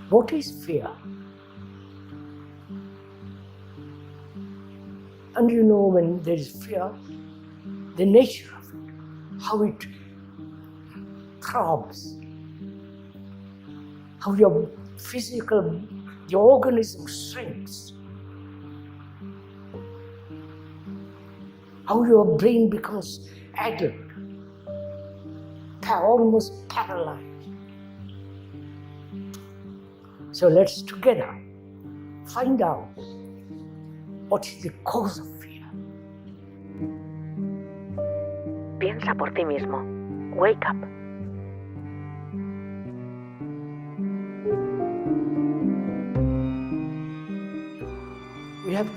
What is fear? And you know, when there is fear, the nature of it, how it throbs, how your physical, the organism shrinks, how your brain becomes addled, almost paralyzed. So let's together find out what is the cause of fear. Piensa por ti mismo. Wake up. We have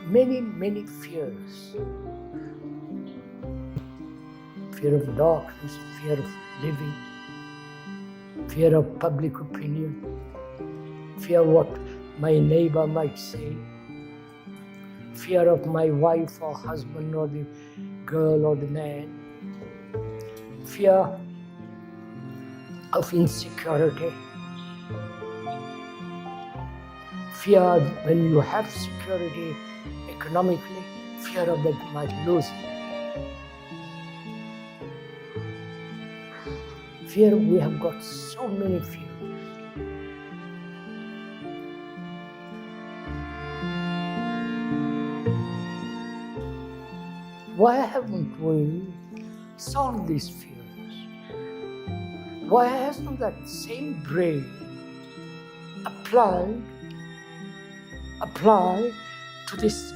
many, many fears. Fear of darkness, fear of living, fear of public opinion, fear what my neighbor might say, fear of my wife or husband or the girl or the man, fear of insecurity, fear when you have security economically, fear of that you might lose it. Fear, we have got so many fears. Why haven't we solved these fears? Why hasn't that same brain applied to this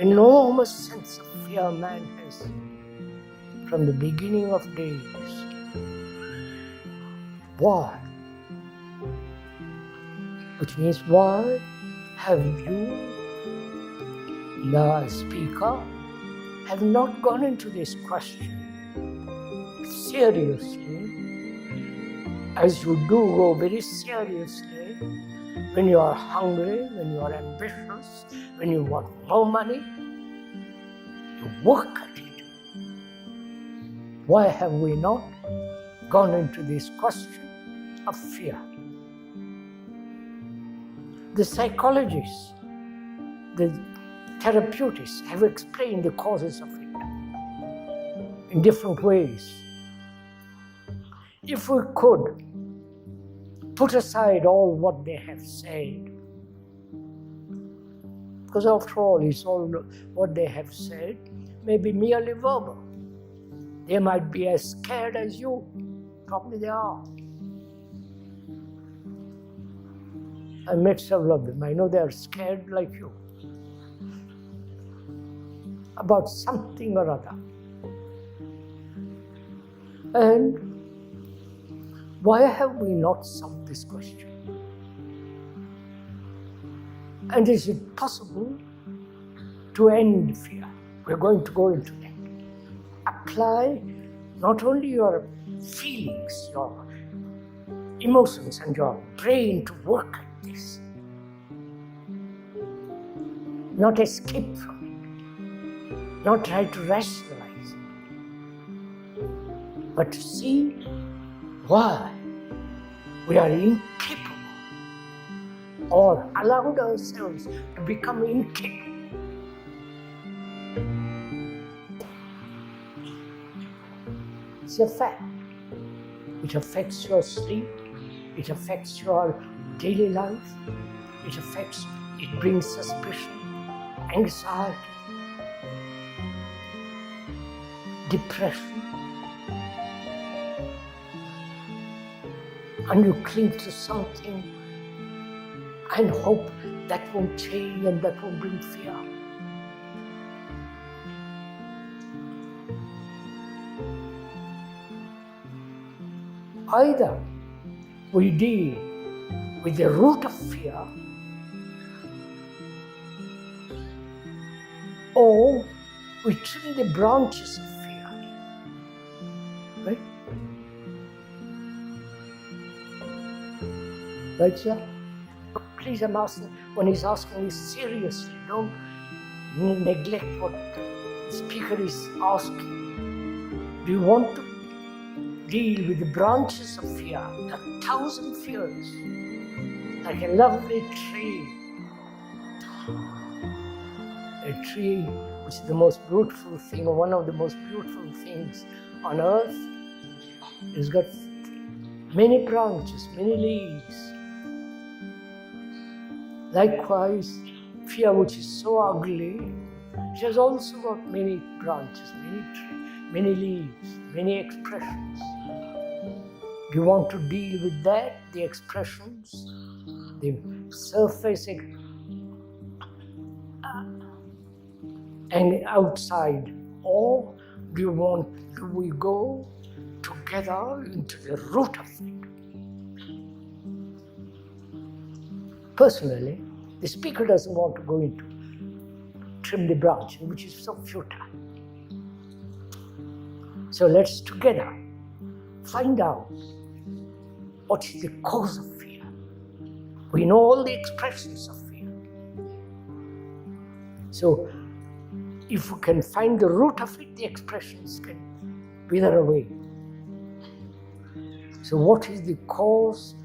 enormous sense of fear man has from the beginning of days? Why? Which means, why have you, the speaker, have not gone into this question seriously, as you do go very seriously when you are hungry, when you are ambitious, when you want more money? You work at it. Why have we not gone into this question of fear? The psychologists, the therapeutists have explained the causes of it in different ways. If we could put aside all what they have said, because after all, it's all what they have said may be merely verbal. They might be as scared as you. Probably they are. I met several of them. I know they are scared like you about something or other. And why have we not solved this question? And is it possible to end fear? We're going to go into that. Apply not only your feelings, your emotions and your brain to work at this. Not escape from it. Not try to rationalize it. But to see why we are incapable or allowed ourselves to become incapable. It's a fact. It affects your sleep, it affects your daily life, it brings suspicion, anxiety, depression. And you cling to something and hope that won't change and that won't bring fear. Either we deal with the root of fear, or we trim the branches of fear. Right? Right, sir? Please, I'm asking, when he's asking you seriously, don't neglect what the speaker is asking. Do you want to deal with the branches of fear, the 1,000 fears, like a lovely tree? A tree which is the most beautiful thing, or one of the most beautiful things on earth. It's got many branches, many leaves. Likewise, fear, which is so ugly, it has also got many branches, many leaves, many expressions. Do you want to deal with that, the expressions, the surface and outside? Or do we go together into the root of it? Personally, the speaker doesn't want to go into trim the branch, which is so futile. So let's together find out what is the cause of fear. We know all the expressions of fear. So if we can find the root of it, the expressions can wither away. So what is the cause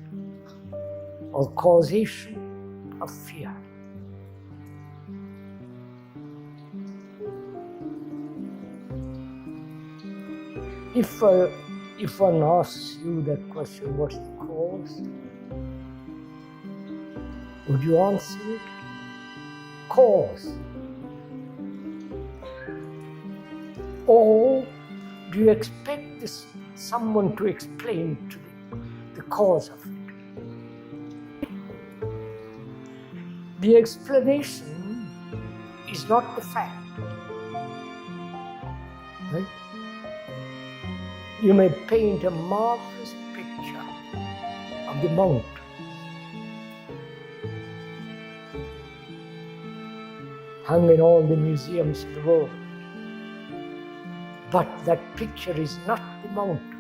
or causation of fear? If one asks you that question, what's the cause? Would you answer it? Cause. Or do you expect someone to explain to you the cause of it? The explanation is not the fact. Right? You may paint a marvelous picture of the mountain. Hung in all the museums of the world. But that picture is not the mountain.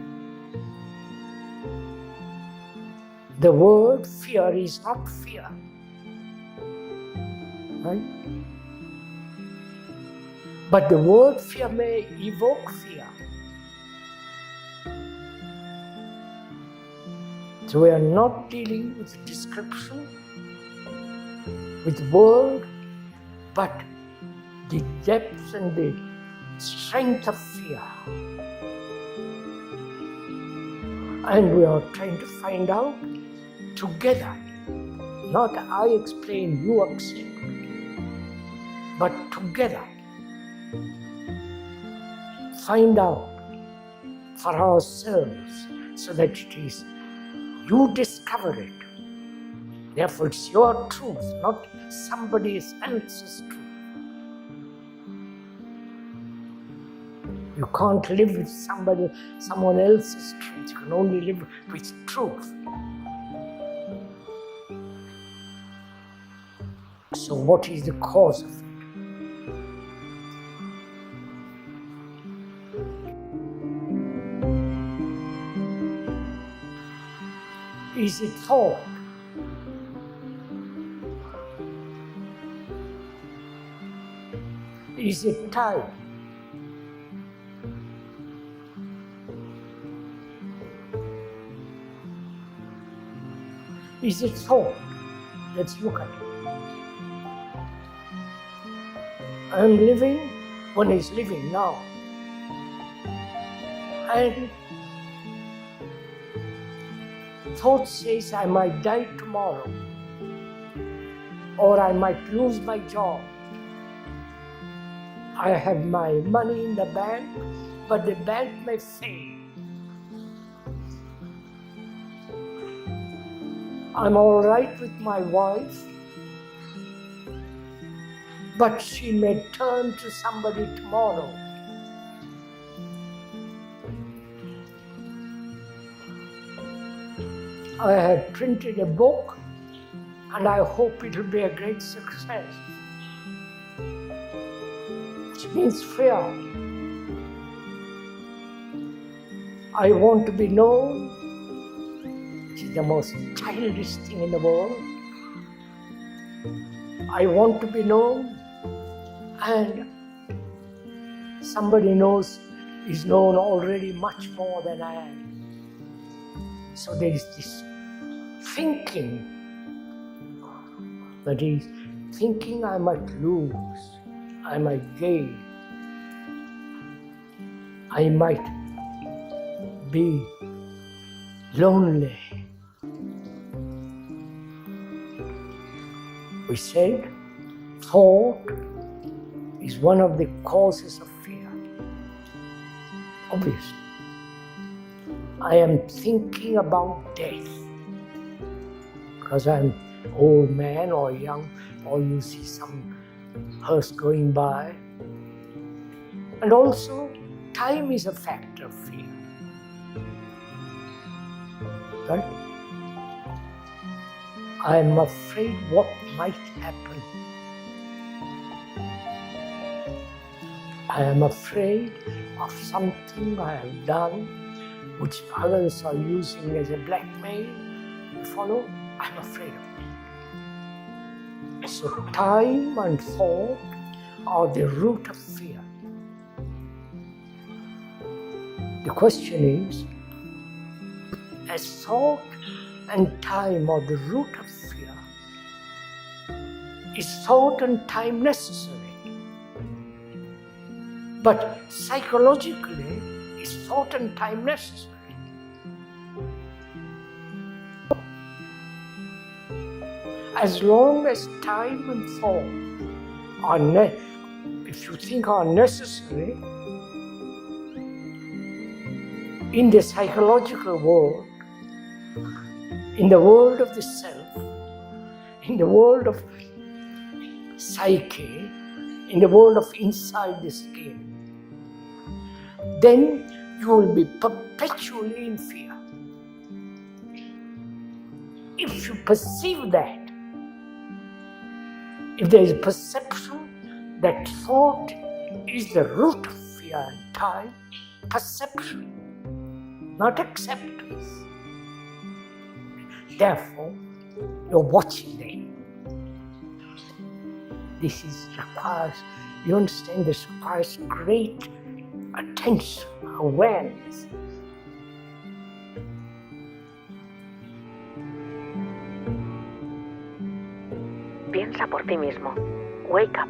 The word fear is not fear. Right? But the word fear may evoke fear. So we are not dealing with description, with word, but the depth and the strength of fear. And we are trying to find out together, not I explain, you accept, but together, find out for ourselves so that it is you discover it. Therefore, it's your truth, not somebody else's truth. You can't live with someone else's truth. You can only live with truth. So what is the cause of it? Is it thought? Is it time? Is it thought? Let's look at it. I am living, one is living now. And thought says I might die tomorrow, or I might lose my job. I have my money in the bank, but the bank may fail. I'm all right with my wife, but she may turn to somebody tomorrow. I have printed a book and I hope it will be a great success. Which means fear. I want to be known, which is the most childish thing in the world. I want to be known, and somebody knows is known already much more than I am. So there is this thinking, that is, thinking I might lose, I might gain, I might be lonely. We said thought is one of the causes of fear. Obviously, I am thinking about death because I'm old man or young, or you see some hearse going by. And also, time is a factor of fear. Right? I am afraid what might happen. I am afraid of something I have done which others are using as a blackmail. You follow? I'm afraid of it. So time and thought are the root of fear. The question is, as thought and time are the root of fear, is thought and time necessary? But psychologically, is thought and time necessary? As long as time and thought are if you think are necessary, in the psychological world, in the world of the self, in the world of psyche, in the world of inside the skin, then you will be perpetually in fear. If you perceive that, if there is a perception that thought is the root of fear and time, perception, not acceptance. Therefore, you're watching them. This requires, you understand, this requires great attention, awareness. Piensa por ti mismo. Wake up.